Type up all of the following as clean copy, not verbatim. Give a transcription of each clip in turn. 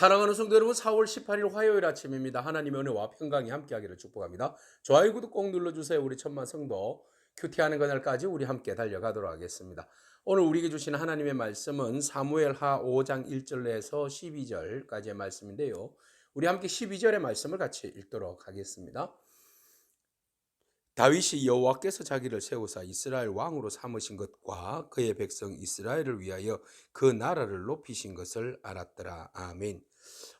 사랑하는 성도 여러분, 4월 18일 화요일 아침입니다. 하나님의 은혜와 평강이 함께하기를 축복합니다. 좋아요, 구독 꼭 눌러주세요. 우리 천만 성도 큐티하는 그날까지 우리 함께 달려가도록 하겠습니다. 오늘 우리에게 주신 하나님의 말씀은 사무엘하 5장 1절에서 12절까지의 말씀인데요. 우리 함께 12절의 말씀을 같이 읽도록 하겠습니다. 다윗이 여호와께서 자기를 세우사 이스라엘 왕으로 삼으신 것과 그의 백성 이스라엘을 위하여 그 나라를 높이신 것을 알았더라. 아멘.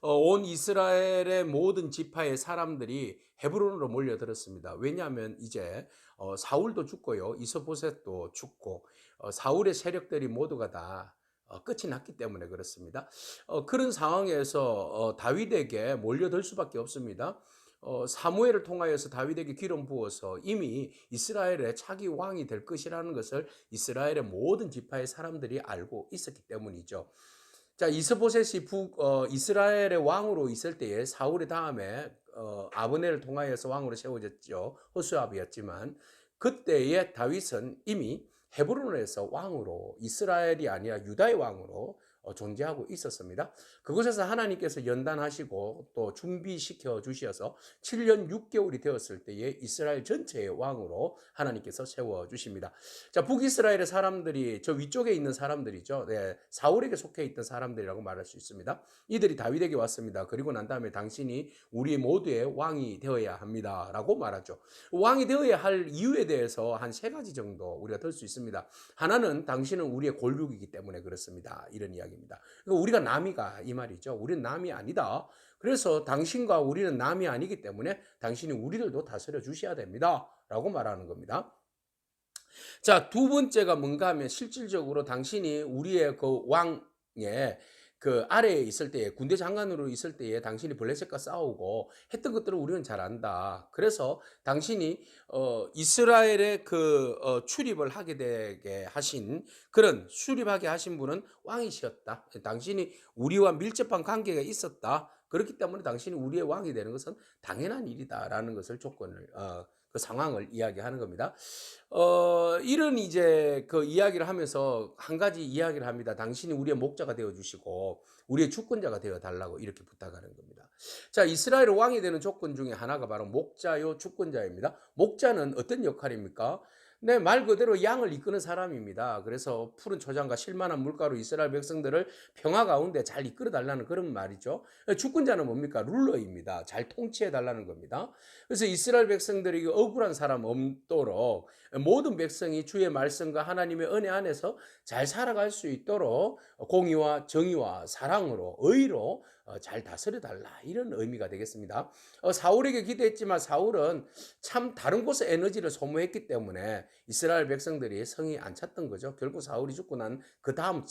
온 이스라엘의 모든 지파의 사람들이 헤브론으로 몰려들었습니다. 왜냐하면 이제 사울도 죽고요, 이스보셋도 죽고 사울의 세력들이 모두가 다 끝이 났기 때문에 그렇습니다. 그런 상황에서 다윗에게 몰려들 수밖에 없습니다. 사무엘을 통하여서 다윗에게 기름 부어서 이미 이스라엘의 차기 왕이 될 것이라는 것을 이스라엘의 모든 지파의 사람들이 알고 있었기 때문이죠. 자, 이스보셋이 이스라엘의 왕으로 있을 때에 사울의 다음에 아브넬을 통하여서 왕으로 세워졌죠. 호수아비였지만 그때에 다윗은 이미 헤브론에서 왕으로, 이스라엘이 아니라 유다의 왕으로 존재하고 있었습니다. 그곳에서 하나님께서 연단하시고 또 준비시켜 주셔서 7년 6개월이 되었을 때에 이스라엘 전체의 왕으로 하나님께서 세워 주십니다. 자, 북이스라엘의 사람들이 저 위쪽에 있는 사람들이죠. 네, 사울에게 속해 있던 사람들이라고 말할 수 있습니다. 이들이 다윗에게 왔습니다. 그리고 난 다음에 당신이 우리 모두의 왕이 되어야 합니다라고 말하죠. 왕이 되어야 할 이유에 대해서 한 세 가지 정도 우리가 들 수 있습니다. 하나는 당신은 우리의 골육이기 때문에 그렇습니다. 이런 이야기입니다. 그러니까 우리가 남이가 이 말이죠. 우리는 남이 아니다. 그래서 당신과 우리는 남이 아니기 때문에 당신이 우리들도 다스려 주셔야 됩니다. 라고 말하는 겁니다. 자, 두 번째가 뭔가 하면 실질적으로 당신이 우리의 그 왕의 그 아래에 있을 때에, 군대 장관으로 있을 때에 당신이 블레셋과 싸우고 했던 것들을 우리는 잘 안다. 그래서 당신이 이스라엘의 출입을 하게 되게 하신, 그런 출입하게 하신 분은 왕이셨다. 당신이 우리와 밀접한 관계가 있었다. 그렇기 때문에 당신이 우리의 왕이 되는 것은 당연한 일이다라는 것을 조건을 그 상황을 이야기하는 겁니다. 이런 이제 그 이야기를 하면서 한 가지 이야기를 합니다. 당신이 우리의 목자가 되어 주시고 우리의 주권자가 되어 달라고 이렇게 부탁하는 겁니다. 자, 이스라엘 왕이 되는 조건 중에 하나가 바로 목자요 주권자입니다. 목자는 어떤 역할입니까? 네, 말 그대로 양을 이끄는 사람입니다. 그래서 푸른 초장과 실만한 물가로 이스라엘 백성들을 평화 가운데 잘 이끌어 달라는 그런 말이죠. 주권자는 뭡니까? 룰러입니다. 잘 통치해 달라는 겁니다. 그래서 이스라엘 백성들이 억울한 사람 없도록 모든 백성이 주의 말씀과 하나님의 은혜 안에서 잘 살아갈 수 있도록 공의와 정의와 사랑으로, 의로 잘 다스려 달라, 이런 의미가 되겠습니다. 사울에게 기대했지만 사울은 참 다른 곳에 에너지를 소모했기 때문에 이스라엘 백성들이 성이 안 찼던 거죠. 결국 사울이 죽고 난 그 다음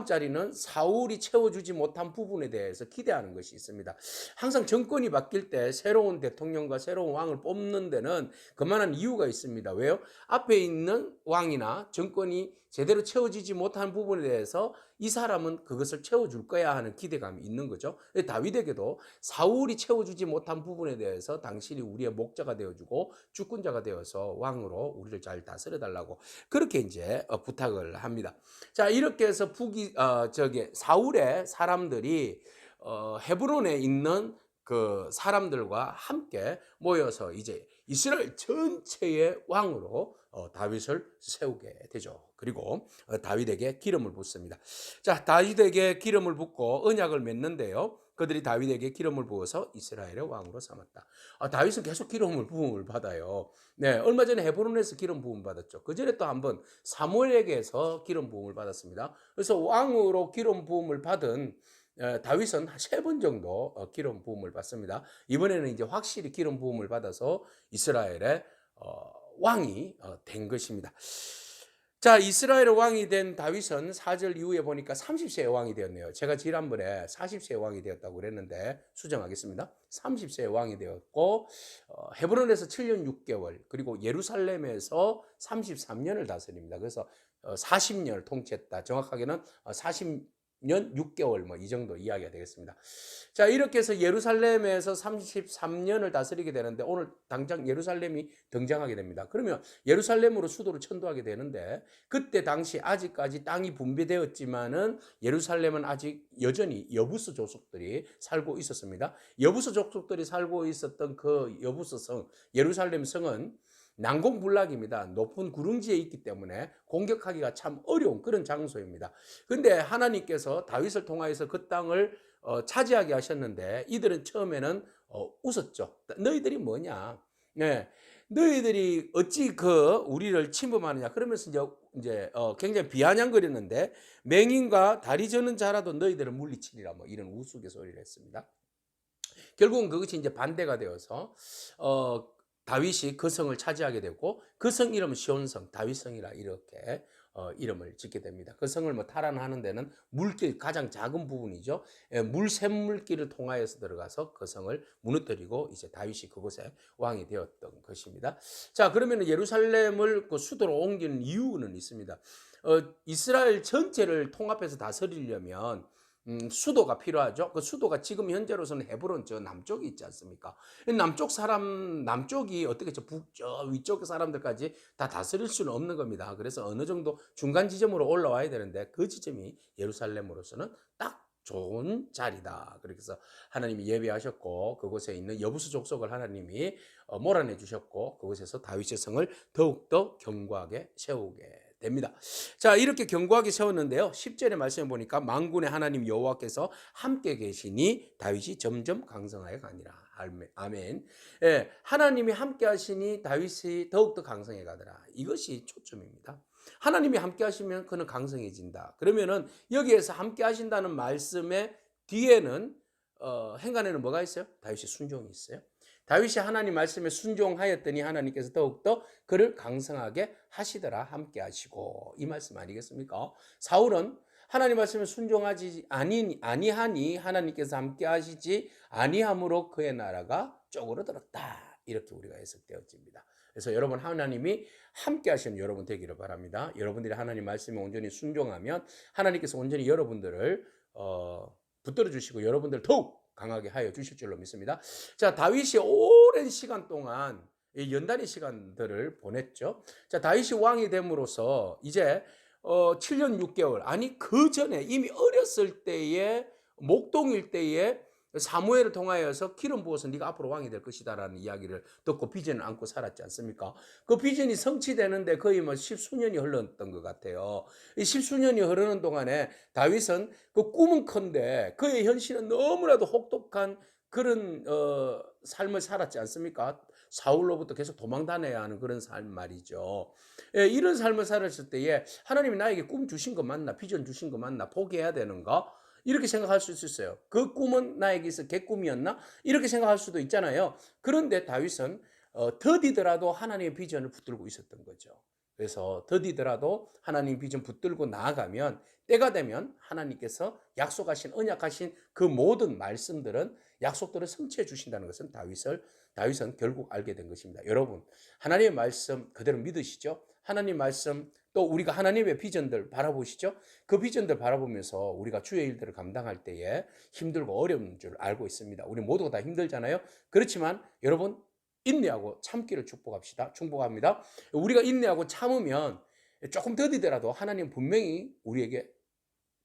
자리는 사울이 채워주지 못한 부분에 대해서 기대하는 것이 있습니다. 항상 정권이 바뀔 때 새로운 대통령과 새로운 왕을 뽑는 데는 그만한 이유가 있습니다. 왜요? 앞에 있는 왕이나 정권이 제대로 채워지지 못한 부분에 대해서 이 사람은 그것을 채워줄 거야 하는 기대감이 있는 거죠. 다윗에게도 사울이 채워주지 못한 부분에 대해서 당신이 우리의 목자가 되어주고 주권자가 되어서 왕으로 우리를 잘 다스려 달라고 그렇게 이제 부탁을 합니다. 자, 이렇게 해서 사울의 사람들이 헤브론에 있는 그 사람들과 함께 모여서 이제 이스라엘 전체의 왕으로 다윗을 세우게 되죠. 그리고 다윗에게 기름을 붓습니다. 자, 다윗에게 기름을 붓고 언약을 맺는데요. 그들이 다윗에게 기름을 부어서 이스라엘의 왕으로 삼았다. 다윗은 계속 기름을 부음을 받아요. 네, 얼마 전에 헤브론에서 기름 부음 받았죠. 그 전에 또 한번 사무엘에게서 기름 부음을 받았습니다. 그래서 왕으로 기름 부음을 받은 다윗은 세 번 정도 기름 부음을 받습니다. 이번에는 이제 확실히 기름 부음을 받아서 이스라엘의 왕이 된 것입니다. 자, 이스라엘의 왕이 된 다윗은 4절 이후에 보니까 30세의 왕이 되었네요. 제가 지난번에 40세의 왕이 되었다고 그랬는데 수정하겠습니다. 30세의 왕이 되었고 헤브론에서 7년 6개월, 그리고 예루살렘에서 33년을 다스립니다. 그래서 40년을 통치했다. 정확하게는 년 6개월 뭐 이 정도 이야기가 되겠습니다. 자, 이렇게 해서 예루살렘에서 33년을 다스리게 되는데 오늘 당장 예루살렘이 등장하게 됩니다. 그러면 예루살렘으로 수도를 천도하게 되는데 그때 당시 아직까지 땅이 분배되었지만은 예루살렘은 아직 여전히 여부스 족속들이 살고 있었습니다. 여부스 족속들이 살고 있었던 그 여부스 성, 예루살렘 성은 난공불락입니다. 높은 구릉지에 있기 때문에 공격하기가 참 어려운 그런 장소입니다. 근데 하나님께서 다윗을 통하여서 그 땅을 차지하게 하셨는데 이들은 처음에는 웃었죠. 너희들이 뭐냐? 네. 너희들이 어찌 우리를 침범하느냐? 그러면서 이제 굉장히 비아냥거렸는데 맹인과 다리 저는 자라도 너희들을 물리치리라 뭐 이런 우스갯소리를 했습니다. 결국은 그것이 이제 반대가 되어서 다윗이 그 성을 차지하게 되고 그 성 이름은 시온성, 다윗성이라 이렇게 이름을 짓게 됩니다. 그 성을 뭐 탈환하는 데는 물길 가장 작은 부분이죠. 샘물길을 통하여서 들어가서 그 성을 무너뜨리고 이제 다윗이 그곳에 왕이 되었던 것입니다. 자, 그러면 예루살렘을 그 수도로 옮기는 이유는 있습니다. 이스라엘 전체를 통합해서 다스리려면 수도가 필요하죠. 그 수도가 지금 현재로서는 헤브론 저 남쪽에 있지 않습니까? 남쪽이 어떻게 위쪽 사람들까지 다 다스릴 수는 없는 겁니다. 그래서 어느 정도 중간 지점으로 올라와야 되는데 그 지점이 예루살렘으로서는 딱 좋은 자리다. 그래서 하나님이 예비하셨고 그곳에 있는 여부수 족속을 하나님이 몰아내 주셨고 그곳에서 다윗의 성을 더욱더 견고하게 세우게 됩니다. 자, 이렇게 견고하게 세웠는데요. 10절의 말씀에 보니까 만군의 하나님 여호와께서 함께 계시니 다윗이 점점 강성하여 가니라. 아멘. 예, 하나님이 함께 하시니 다윗이 더욱더 강성해 가더라. 이것이 초점입니다. 하나님이 함께 하시면 그는 강성해진다. 그러면은 여기에서 함께 하신다는 말씀의 뒤에는 행간에는 뭐가 있어요? 다윗이 순종이 있어요. 다윗이 하나님 말씀에 순종하였더니 하나님께서 더욱더 그를 강성하게 하시더라. 함께 하시고 이 말씀 아니겠습니까? 사울은 하나님 말씀에 순종하지 아니하니 하나님께서 함께 하시지 아니함으로 그의 나라가 쪼그러들었다. 이렇게 우리가 해석되어집니다. 그래서 여러분 하나님이 함께 하시는 여러분 되기를 바랍니다. 여러분들이 하나님 말씀에 온전히 순종하면 하나님께서 온전히 여러분들을 붙들어 주시고 여러분들 더욱 강하게 하여 주실 줄로 믿습니다. 자, 다윗이 오랜 시간 동안 연단의 시간들을 보냈죠. 자, 다윗이 왕이 됨으로써 이제 7년 6개월 아니 그 전에 이미 어렸을 때에 목동일 때에 사무엘을 통하여서 기름 부어서 네가 앞으로 왕이 될 것이다라는 이야기를 듣고 비전을 안고 살았지 않습니까? 그 비전이 성취되는데 거의 뭐 십수년이 흘렀던 것 같아요. 이 십수년이 흐르는 동안에 다윗은 그 꿈은컨대 그의 현실은 너무나도 혹독한 그런 삶을 살았지 않습니까? 사울로부터 계속 도망 다녀야 하는 그런 삶 말이죠. 예, 이런 삶을 살았을 때에 하나님이 나에게 꿈 주신 거 맞나? 비전 주신 거 맞나? 포기해야 되는가? 이렇게 생각할 수 있어요. 그 꿈은 나에게 있어 개꿈이었나? 이렇게 생각할 수도 있잖아요. 그런데 다윗은 더디더라도 하나님의 비전을 붙들고 있었던 거죠. 그래서 더디더라도 하나님 비전 붙들고 나아가면 때가 되면 하나님께서 약속하신 언약하신 그 모든 말씀들은 약속들을 성취해 주신다는 것은 다윗은 결국 알게 된 것입니다. 여러분 하나님의 말씀 그대로 믿으시죠? 하나님 말씀 또 우리가 하나님의 비전들 바라보시죠? 그 비전들 바라보면서 우리가 주의 일들을 감당할 때에 힘들고 어려운 줄 알고 있습니다. 우리 모두가 다 힘들잖아요. 그렇지만 여러분 인내하고 참기를 축복합니다. 우리가 인내하고 참으면 조금 더디더라도 하나님 분명히 우리에게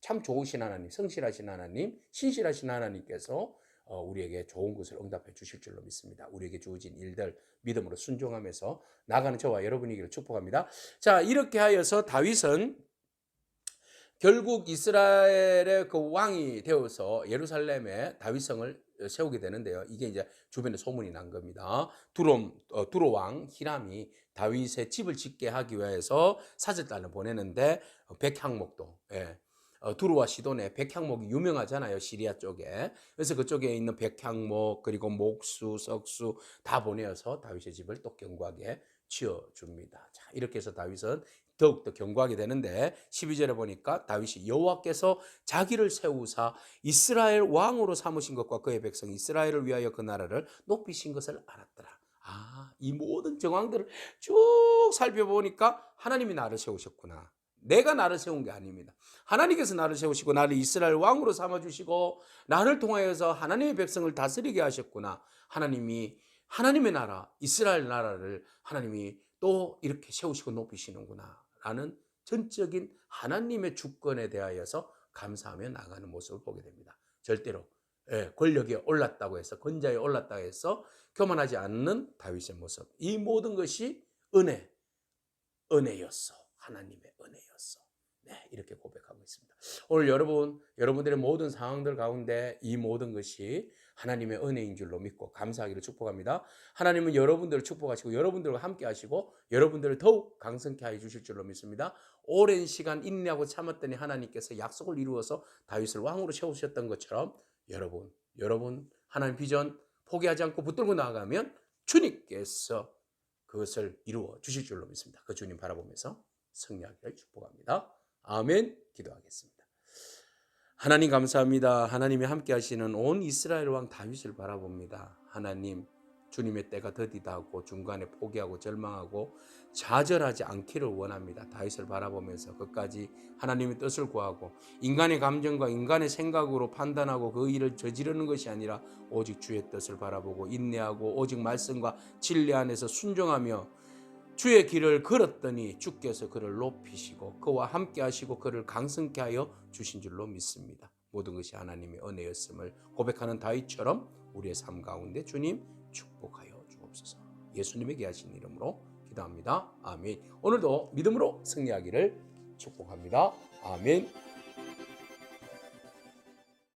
참 좋으신 하나님, 성실하신 하나님, 신실하신 하나님께서 우리에게 좋은 것을 응답해 주실 줄로 믿습니다. 우리에게 주어진 일들 믿음으로 순종하면서 나가는 저와 여러분이기를 축복합니다. 자, 이렇게 하여서 다윗은 결국 이스라엘의 그 왕이 되어서 예루살렘에 다윗성을 세우게 되는데요. 이게 이제 주변에 소문이 난 겁니다. 두로 왕 히람이 다윗의 집을 짓게 하기 위해서 사절단을 보내는데 백향목도 두루와 시돈의 백향목이 유명하잖아요. 시리아 쪽에. 그래서 그쪽에 있는 백향목 그리고 목수, 석수 다 보내어서 다윗의 집을 또 견고하게 지어줍니다. 자, 이렇게 해서 다윗은 더욱더 견고하게 되는데 12절에 보니까 다윗이 여호와께서 자기를 세우사 이스라엘 왕으로 삼으신 것과 그의 백성 이스라엘을 위하여 그 나라를 높이신 것을 알았더라. 이 모든 정황들을 쭉 살펴보니까 하나님이 나를 세우셨구나. 내가 나를 세운 게 아닙니다. 하나님께서 나를 세우시고 나를 이스라엘 왕으로 삼아주시고 나를 통하여서 하나님의 백성을 다스리게 하셨구나. 하나님이 하나님의 나라 이스라엘 나라를 하나님이 또 이렇게 세우시고 높이시는구나 라는 전적인 하나님의 주권에 대하여서 감사하며 나가는 모습을 보게 됩니다. 절대로 권력에 올랐다고 해서 권자에 올랐다고 해서 교만하지 않는 다윗의 모습, 이 모든 것이 은혜였어. 하나님의 은혜였어. 네, 이렇게 고백하고 있습니다. 오늘 여러분들의 모든 상황들 가운데 이 모든 것이 하나님의 은혜인 줄로 믿고 감사하기를 축복합니다. 하나님은 여러분들을 축복하시고 여러분들과 함께 하시고 여러분들을 더욱 강성케 하여 주실 줄로 믿습니다. 오랜 시간 인내하고 참았더니 하나님께서 약속을 이루어서 다윗을 왕으로 세우셨던 것처럼 여러분 하나님 비전 포기하지 않고 붙들고 나아가면 주님께서 그것을 이루어 주실 줄로 믿습니다. 그 주님 바라보면서 승리하기를 축복합니다. 아멘. 기도하겠습니다. 하나님 감사합니다. 하나님이 함께 하시는 온 이스라엘 왕 다윗을 바라봅니다. 하나님, 주님의 때가 더디다고 중간에 포기하고 절망하고 좌절하지 않기를 원합니다. 다윗을 바라보면서 끝까지 하나님의 뜻을 구하고 인간의 감정과 인간의 생각으로 판단하고 그 일을 저지르는 것이 아니라 오직 주의 뜻을 바라보고 인내하고 오직 말씀과 진리 안에서 순종하며 주의 길을 걸었더니 주께서 그를 높이시고 그와 함께 하시고 그를 강성케 하여 주신 줄로 믿습니다. 모든 것이 하나님의 은혜였음을 고백하는 다윗처럼 우리의 삶 가운데 주님 축복하여 주옵소서. 예수님의 귀하신 이름으로 기도합니다. 아멘. 오늘도 믿음으로 승리하기를 축복합니다. 아멘.